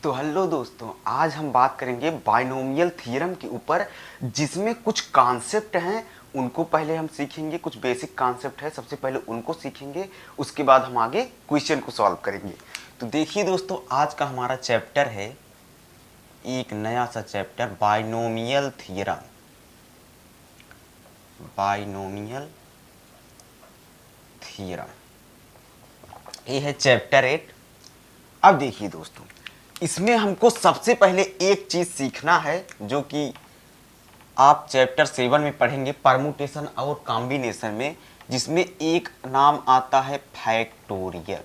तो हेलो दोस्तों, आज हम बात करेंगे बाइनोमियल थ्योरम के ऊपर, जिसमें कुछ कॉन्सेप्ट हैं उनको पहले हम सीखेंगे। कुछ बेसिक कॉन्सेप्ट है, सबसे पहले उनको सीखेंगे, उसके बाद हम आगे क्वेश्चन को सॉल्व करेंगे। तो देखिए दोस्तों, आज का हमारा चैप्टर है एक नया सा chapter, binomial theorem. Binomial theorem, ये है चैप्टर 8। अब देखिए दोस्तों, इसमें हमको सबसे पहले एक चीज सीखना है जो कि आप चैप्टर 7 में पढ़ेंगे, परमुटेशन और कॉम्बिनेशन में, जिसमें एक नाम आता है फैक्टोरियल।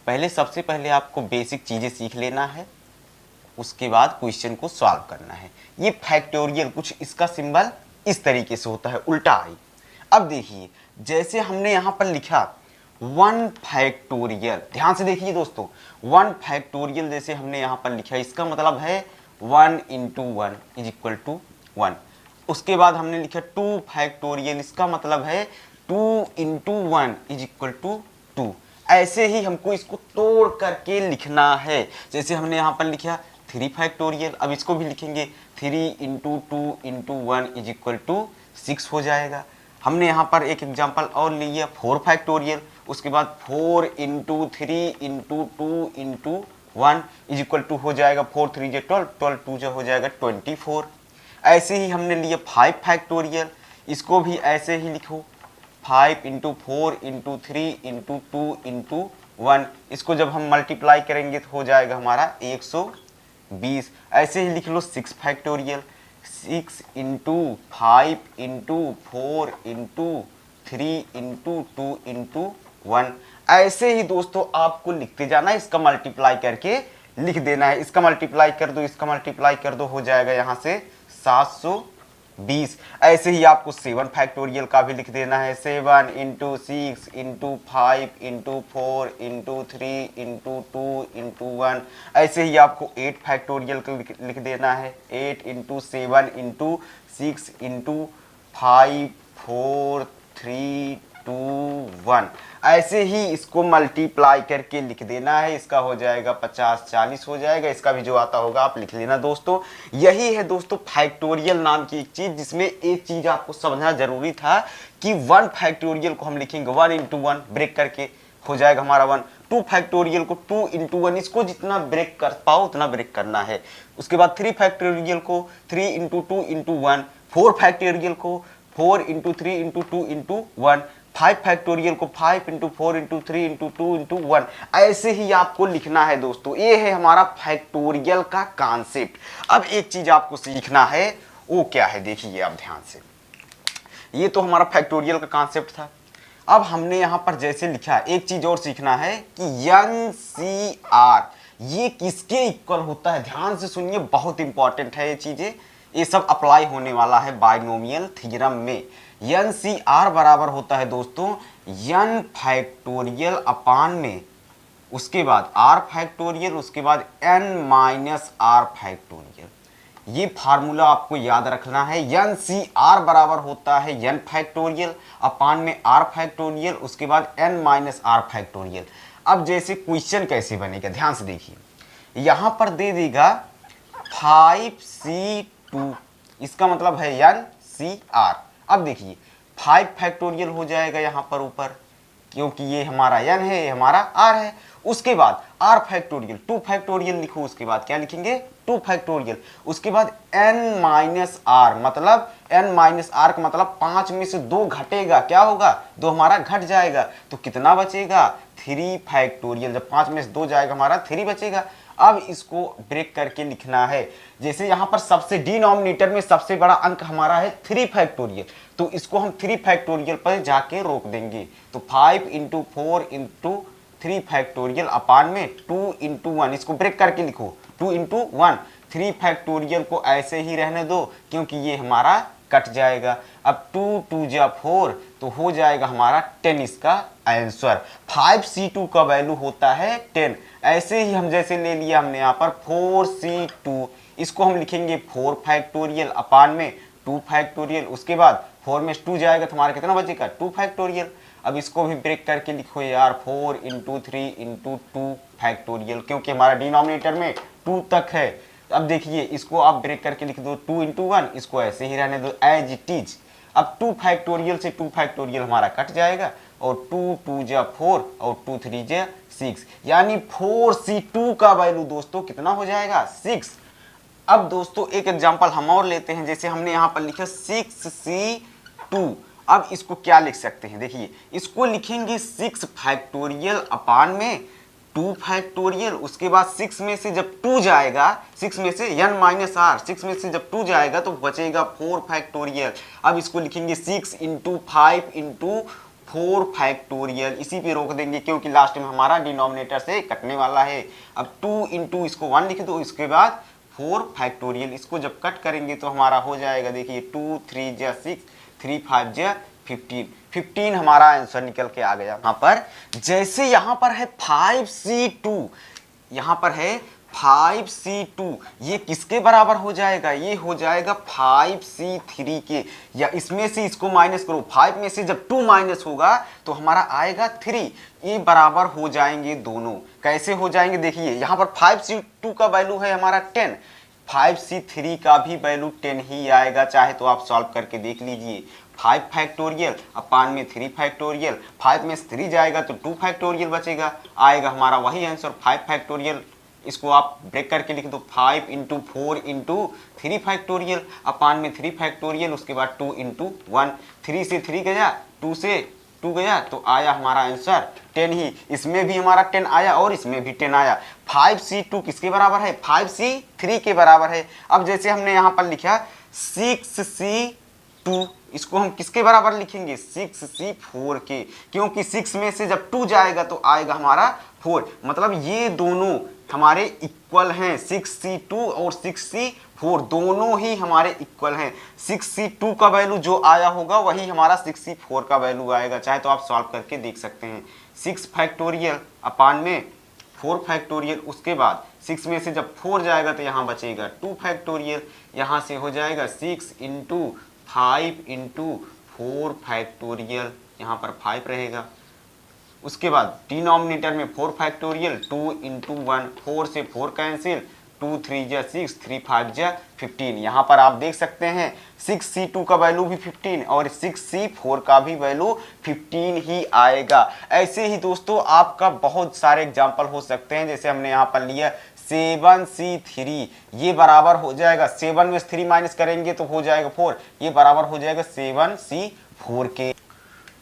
पहले सबसे पहले आपको बेसिक चीजें सीख लेना है, उसके बाद क्वेश्चन को सॉल्व करना है। ये फैक्टोरियल कुछ इसका सिंबल इस तरीके से होता है, उल्टा आई। अब देखिए, जैसे हमने यहां पर लिखा 1 फैक्टोरियल, ध्यान से देखिए दोस्तों, 1 फैक्टोरियल जैसे हमने यहां पर लिखा, इसका मतलब है 1 इंटू 1 इज इक्वल टू 1। उसके बाद हमने लिखा 2 फैक्टोरियल, इसका मतलब है 2 इंटू 1 इज इक्वल टू 2। ऐसे ही हमको इसको तोड़ करके लिखना है। जैसे हमने यहाँ पर लिखा 3 फैक्टोरियल, अब इसको भी लिखेंगे 3 into 2 into 1 is equal to 6 हो जाएगा। हमने यहाँ पर एक एग्जाम्पल और लिया 4 फैक्टोरियल, उसके बाद 4 into 3 into 2 into 1 is equal to हो जाएगा 4 3 जो 12, 12 2 जो हो जाएगा 24। ऐसे ही हमने लिया 5 फैक्टोरियल, इसको भी ऐसे ही लिखो 5 इंटू 4 इंटू 3 इंटू 2 इंटू 1, इसको जब हम मल्टीप्लाई करेंगे तो हो जाएगा हमारा 120। ऐसे ही लिख लो 6 factorial, 6 into 5 into 4 into 3 into 2 into 1। ऐसे ही दोस्तों आपको लिखते जाना है, इसका मल्टीप्लाई करके लिख देना है। इसका मल्टीप्लाई कर दो, इसका मल्टीप्लाई कर दो, हो जाएगा यहां से 720। ऐसे ही आपको 7 फैक्टोरियल का भी लिख देना है, 7 into 6 into 5 into 4 into 3 into 2 into 1। ऐसे ही आपको 8 फैक्टोरियल का लिख देना है, 8 इंटू 7 इंटू 6 इंटू 5 4 3 2 1। ऐसे ही इसको मल्टीप्लाई करके लिख देना है, इसका हो जाएगा 50 40 हो जाएगा। इसका भी जो आता होगा आप लिख लेना दोस्तों। यही है दोस्तों फैक्टोरियल नाम की एक चीज, जिसमें एक चीज आपको समझना जरूरी था कि 1 फैक्टोरियल को हम लिखेंगे 1 इंटू 1 ब्रेक करके, हो जाएगा हमारा 1। 2 फैक्टोरियल को 2 इंटू 1, इसको जितना ब्रेक कर पाओ उतना ब्रेक करना है। उसके बाद 3 फैक्टोरियल को 3 इंटू 2 इंटू 1, 4 फैक्टोरियल को 4 इंटू 3 इंटू 2 इंटू 1, 5 फैक्टोरियल को 5 इंटू 4 इंटू 3 इंटू 2 इंटू 1। ऐसे ही आपको लिखना है दोस्तों। ये है हमारा फैक्टोरियल का कॉन्सेप्ट। अब एक चीज आपको सीखना है, वो क्या है देखिए आप ध्यान से। ये तो हमारा फैक्टोरियल का कॉन्सेप्ट था। अब हमने यहां पर जैसे लिखा, एक चीज और सीखना है कि NCR ये किसके इक्वल होता है। ध्यान से सुनिए, बहुत इंपॉर्टेंट है ये चीजें, ये सब अप्लाई होने वाला है बाइनोमियल थ्योरम में। NCR बराबर होता है दोस्तों n फैक्टोरियल अपान में, उसके बाद r फैक्टोरियल, उसके बाद n माइनस r फैक्टोरियल। ये फार्मूला आपको याद रखना है। NCR बराबर होता है n फैक्टोरियल अपान में r फैक्टोरियल, उसके बाद n माइनस r फैक्टोरियल। अब जैसे क्वेश्चन कैसे बनेगा, ध्यान से देखिए, यहां पर दे देगा 5C2, इसका मतलब है NCR। अब देखिए 5 फैक्टोरियल हो जाएगा यहाँ पर ऊपर, क्योंकि ये हमारा n है, ये हमारा r है। उसके बाद r फैक्टोरियल, 2 फैक्टोरियल लिखो, उसके बाद क्या लिखेंगे 2 फैक्टोरियल, उसके बाद n माइनस r, मतलब n माइनस r का मतलब 5 में से 2 घटेगा, क्या होगा 2 हमारा घट जाएगा, तो कितना बचेगा 3 फैक्टोरियल। जब 5 में से 2 जाएगा हमारा 3 बचेगा। अब इसको ब्रेक करके लिखना है। जैसे यहां पर सबसे डिनोमिनेटर में सबसे बड़ा अंक हमारा है 3 फैक्टोरियल, तो इसको हम 3 फैक्टोरियल पर जाके रोक देंगे। तो 5 इंटू 4 इंटू 3 फैक्टोरियल अपान में 2 इंटू 1, इसको ब्रेक करके लिखो 2 इंटू 1। 3 फैक्टोरियल को ऐसे ही रहने दो, क्योंकि ये हमारा कट जाएगा। अब 2 2 जा 4, तो हो जाएगा हमारा 10 इसका आंसर। 5C2 का वैल्यू होता है 10। ऐसे ही हम जैसे ले लिया हमने यहाँ पर 4C2, इसको हम लिखेंगे 4 फैक्टोरियल अपान में 2 फैक्टोरियल, उसके बाद 4 में 2 जाएगा तो हमारा कितना बचेगा 2 फैक्टोरियल। अब इसको भी ब्रेक करके लिखो यार, 4 इंटू 3 इंटू 2 फैक्टोरियल, क्योंकि हमारा डिनोमिनेटर में 2 तक है। अब देखिए इसको आप ब्रेक करके लिख दो 2 इंटू 1, इसको ऐसे ही रहने दो एज इट इज। अब 2 फैक्टोरियल से 2 फैक्टोरियल हमारा कट जाएगा और 2 2 जा 4 और 2 3 जा 6, यानी 4c2 का वैल्यू दोस्तों कितना हो जाएगा 6। अब दोस्तों एक एग्जांपल हम और लेते हैं, जैसे हमने यहाँ पर लिखा 6c2। अब इसको क्या लिख सकते हैं, देखिए इसको लिखेंगे 6 फैक्टोरियल अपान में 2 फैक्टोरियल, उसके बाद 6 में से जब 2 जाएगा, 6 में से n माइनस r, 6 में से जब 2 जाएगा तो बचेगा 4 फैक्टोरियल। अब इसको लिखेंगे 6 इंटू 5 इंटू 4 फैक्टोरियल, इसी पे रोक देंगे क्योंकि लास्ट में हमारा डिनोमिनेटर से कटने वाला है। अब 2 इंटू इसको 1 लिख दो, इसके बाद 4 फैक्टोरियल, इसको जब कट करेंगे तो हमारा हो जाएगा, देखिए 2 3 जा 6, 3 5 जा 15, 15 हमारा आंसर निकल के आ गया। यहाँ पर जैसे यहाँ पर है 5c2, यहाँ पर है 5c2, ये किसके बराबर हो जाएगा, ये हो जाएगा 5c3 के, या इसमें से इसको माइनस करो, 5 में से जब 2 माइनस होगा तो हमारा आएगा 3, ये बराबर हो जाएंगे दोनों। कैसे हो जाएंगे, देखिए यहाँ पर 5c2 का वैल्यू है हमारा 10, 5c3 का भी वैल्यू 10 ही आएगा, चाहे तो आप सॉल्व करके देख लीजिए। 5 फैक्टोरियल अपान में 3 फैक्टोरियल, 5 में से 3 जाएगा तो 2 फैक्टोरियल बचेगा, आएगा हमारा वही आंसर 5 फैक्टोरियल। इसको आप ब्रेक करके लिख दो 5 इंटू 4 इंटू 3 फैक्टोरियल अपान में 3 फैक्टोरियल, उसके बाद 2 इंटू 1, 3 से 3 गया, 2 से 2 गया तो आया हमारा आंसर 10 ही। इसमें भी हमारा 10 आया और इसमें भी 10 आया। 5c2 किसके बराबर है, 5c3 के बराबर है। अब जैसे हमने यहाँ पर लिखा 6c2, इसको हम किसके बराबर लिखेंगे, 6c4 के, क्योंकि 6 में से जब 2 जाएगा तो आएगा हमारा 4, मतलब ये दोनों हमारे इक्वल हैं, 6c2 और 6c4 दोनों ही हमारे इक्वल हैं। 6c2 का वैल्यू जो आया होगा वही हमारा 6c4 का वैल्यू आएगा, चाहे तो आप सॉल्व करके देख सकते हैं। 6 फैक्टोरियल अपान में 4 फैक्टोरियल, उसके बाद 6 में से जब 4 जाएगा तो यहाँ बचेगा 2 फैक्टोरियल, यहाँ से हो जाएगा 6 इंटू 5 इंटू 4 फैक्टोरियल, यहाँ पर 5 रहेगा, उसके बाद डिनोमिनेटर में 4 फैक्टोरियल, 2 इंटू 1, 4 से 4 कैंसिल, 2 3 जा 6, 3 5 जा 15। यहाँ पर आप देख सकते हैं 6c2 का वैल्यू भी 15 और 6c4 का भी वैल्यू 15 ही आएगा। ऐसे ही दोस्तों आपका बहुत सारे एग्जाम्पल हो सकते हैं, जैसे हमने यहाँ पर लिया 7c3, ये बराबर हो जाएगा 7 में 3 माइनस करेंगे तो हो जाएगा 4, ये बराबर हो जाएगा 7c4 के।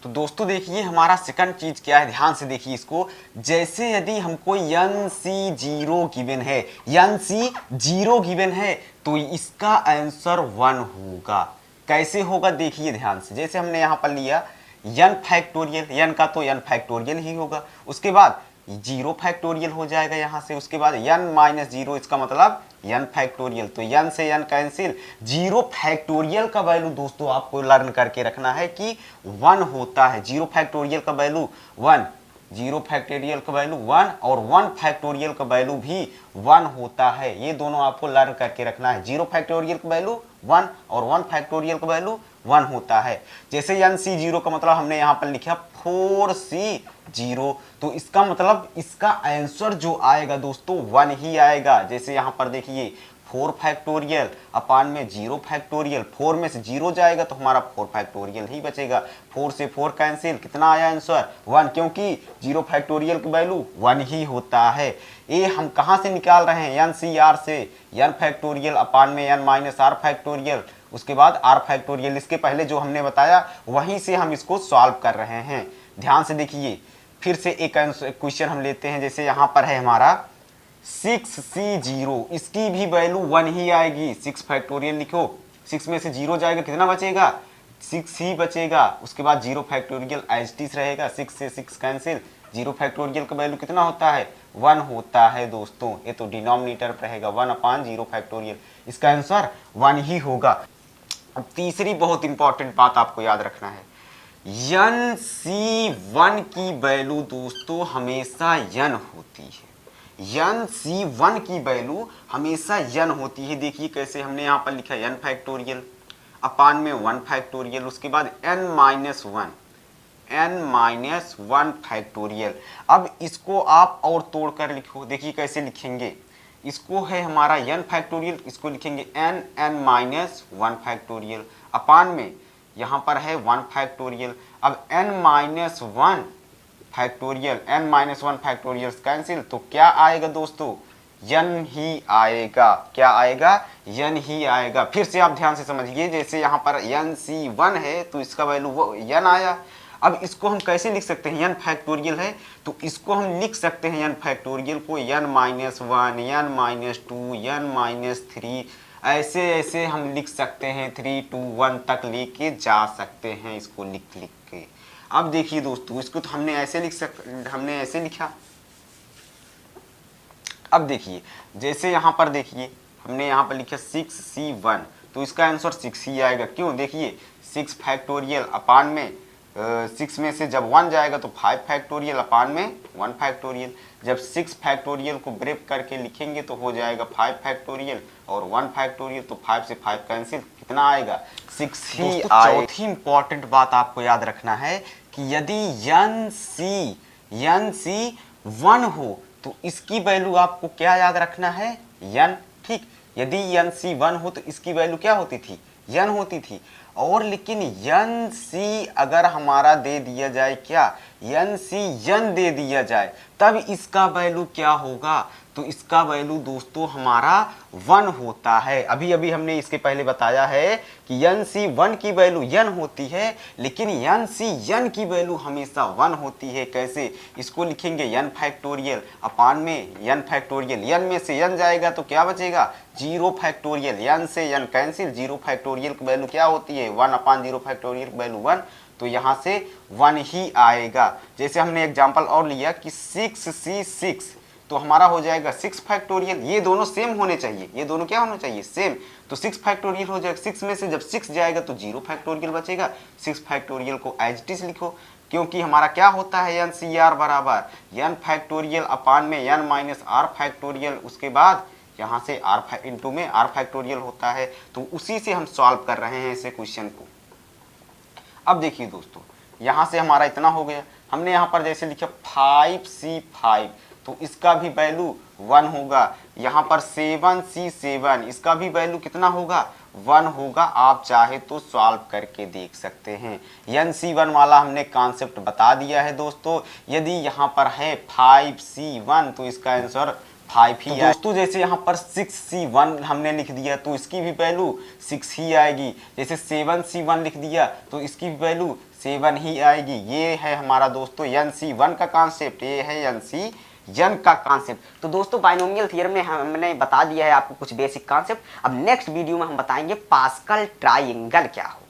तो दोस्तों देखिए हमारा सेकंड चीज क्या है, ध्यान से देखिए इसको। जैसे यदि हमको nc0 गिवन है, nc0 गिवन है तो इसका आंसर 1 होगा। कैसे होगा देखिए ध्यान से, जैसे हमने यहाँ पर लिया n फैक्टोरियल, n का तो n फैक्टोरियल ही होगा, उसके बाद 0 फैक्टोरियल हो जाएगा यहाँ से, उसके बाद n माइनस 0, इसका मतलब n फैक्टोरियल, तो n से n कैंसिल। 0 फैक्टोरियल का वैल्यू दोस्तों आपको लर्न करके रखना है कि 1 होता है। 0 फैक्टोरियल का वैल्यू 1, 0 फैक्टोरियल का वैल्यू 1 और 1 फैक्टोरियल का वैल्यू भी 1 होता है, ये दोनों आपको लर्न करके रखना है। 0 फैक्टोरियल का वैल्यू 1 और 1 फैक्टोरियल का वैल्यू 1 होता है। जैसे nc0 का मतलब हमने यहाँ पर लिखा 4c0, तो इसका मतलब इसका आंसर जो आएगा दोस्तों 1 ही आएगा। जैसे यहाँ पर देखिए 4 फैक्टोरियल अपान में 0 फैक्टोरियल, 4 में से 0 जाएगा तो हमारा 4 फैक्टोरियल ही बचेगा, 4 से 4 कैंसिल, कितना आया आंसर 1, क्योंकि 0 फैक्टोरियल की वैल्यू 1 ही होता है। ये हम कहाँ से निकाल रहे हैं, NCR से, n फैक्टोरियल अपान में n माइनस r फैक्टोरियल, उसके बाद r फैक्टोरियल, इसके पहले जो हमने बताया वहीं से हम इसको सॉल्व कर रहे हैं। ध्यान से देखिए फिर से एक क्वेश्चन हम लेते हैं, जैसे यहाँ पर है हमारा 6c0, इसकी भी वैल्यू 1 ही आएगी। 6 फैक्टोरियल लिखो, 6 में से 0 जाएगा कितना बचेगा 6 ही बचेगा, उसके बाद 0 फैक्टोरियल एज इट इज रहेगा, 6 से 6 कैंसिल, 0 फैक्टोरियल का वैल्यू कितना होता है 1 होता है दोस्तों, ये तो डिनोमिनेटर पर रहेगा 1 अपान 0 फैक्टोरियल, इसका आंसर 1 ही होगा। अब तीसरी बहुत इंपॉर्टेंट बात आपको याद रखना है, nc1 की वैल्यू दोस्तों हमेशा n होती है, nc1 की वैल्यू हमेशा n होती है। देखिए कैसे, हमने यहाँ पर लिखा n फैक्टोरियल अपान में 1 फैक्टोरियल, उसके बाद n माइनस 1, n-1 फैक्टोरियल। अब इसको आप और तोड़कर लिखो, देखिए कैसे लिखेंगे। इसको है हमारा n फैक्टोरियल, इसको लिखेंगे n-1 फैक्टोरियल, अपान में यहाँ पर है 1 फैक्टोरियल। अब n-1 factorial, n-1 factorial cancel, तो क्या आएगा दोस्तों, n ही आएगा। क्या आएगा, n ही आएगा। फिर से आप ध्यान से समझिए, जैसे यहाँ पर nc1 है तो इसका वैल्यू वो n आया। अब इसको हम कैसे लिख सकते हैं, n फैक्टोरियल है तो इसको हम लिख सकते हैं n फैक्टोरियल को n-1, n-2, n-3, ऐसे ऐसे हम लिख सकते हैं, 3 2 1 तक लेके जा सकते हैं इसको लिख लिख के। अब देखिए दोस्तों, इसको तो हमने ऐसे लिखा। अब देखिए, जैसे यहाँ पर देखिए हमने यहाँ पर लिखा 6c1, तो इसका आंसर 6 ही आएगा। क्यों, देखिए 6 फैक्टोरियल अपान में 6 में से जब 1 जाएगा तो 5 फैक्टोरियल अपान में 1 फैक्टोरियल। जब 6 फैक्टोरियल को ब्रेक करके लिखेंगे तो हो जाएगा 5 फैक्टोरियल और 1 फैक्टोरियल, तो 5 से 5 कैंसिल, कितना आएगा, 6 ही आएगा। चौथी इंपॉर्टेंट बात आपको याद रखना है कि यदि NC 1 हो तो इसकी वैल्यू आपको क्या याद रखना है, n, ठीक। यदि NC 1 हो तो इसकी वैल्यू क्या होती थी, n होती थी। और लेकिन NC अगर हमारा दे दिया जाए, क्या NC n दे दिया जाए, तब इसका वैल्यू क्या होगा, तो इसका वैल्यू दोस्तों हमारा 1 होता है। अभी अभी हमने इसके पहले बताया है कि NC 1 की वैल्यू n होती है, लेकिन NC n की वैल्यू हमेशा 1 होती है। कैसे, इसको लिखेंगे n फैक्टोरियल अपान में n फैक्टोरियल, n में से n जाएगा तो क्या बचेगा, 0 फैक्टोरियल, n से n कैंसिल, 0 फैक्टोरियल की वैल्यू क्या होती है, 1 अपान 0 फैक्टोरियल की वैल्यू 1, तो यहाँ से 1 ही आएगा। जैसे हमने एग्जाम्पल और लिया कि 6c6, तो हमारा हो जाएगा 6 फैक्टोरियल, ये दोनों सेम होने चाहिए, ये दोनों क्या होने चाहिए, सेम, तो 6 फैक्टोरियल हो जाएगा। 6 में से जब 6 जाएगा तो 0 फैक्टोरियल बचेगा। 6 फैक्टोरियल को एज इट इज लिखो, क्योंकि हमारा क्या होता है, NCR बराबर n फैक्टोरियल अपान में n-r फैक्टोरियल, उसके बाद यहाँ से r इंटू में r फैक्टोरियल होता है। तो उसी से हम सॉल्व कर रहे हैं इसे क्वेश्चन को। अब देखिए दोस्तों, यहाँ से हमारा इतना हो गया। हमने यहाँ पर जैसे लिखा 5c5, तो इसका भी वैल्यू 1 होगा। यहाँ पर 7c7, इसका भी वैल्यू कितना होगा, 1 होगा। आप चाहे तो सॉल्व करके देख सकते हैं। NC1 वाला हमने कॉन्सेप्ट बता दिया है दोस्तों। यदि यहाँ पर है 5c1 तो इसका आंसर 5 ही है। दोस्तों जैसे यहाँ पर 6c1 हमने लिख दिया तो इसकी भी वैल्यू 6 ही आएगी। जैसे 7c1 लिख दिया तो इसकी भी वैल्यू 7 ही आएगी। ये है हमारा दोस्तों NC1 का कॉन्सेप्ट, ये है NCn का कॉन्सेप्ट। तो दोस्तों बाइनोमियल थ्योरम में हमने बता दिया है आपको कुछ बेसिक कॉन्सेप्ट। अब नेक्स्ट वीडियो में हम बताएंगे पास्कल ट्राइंगल क्या हो।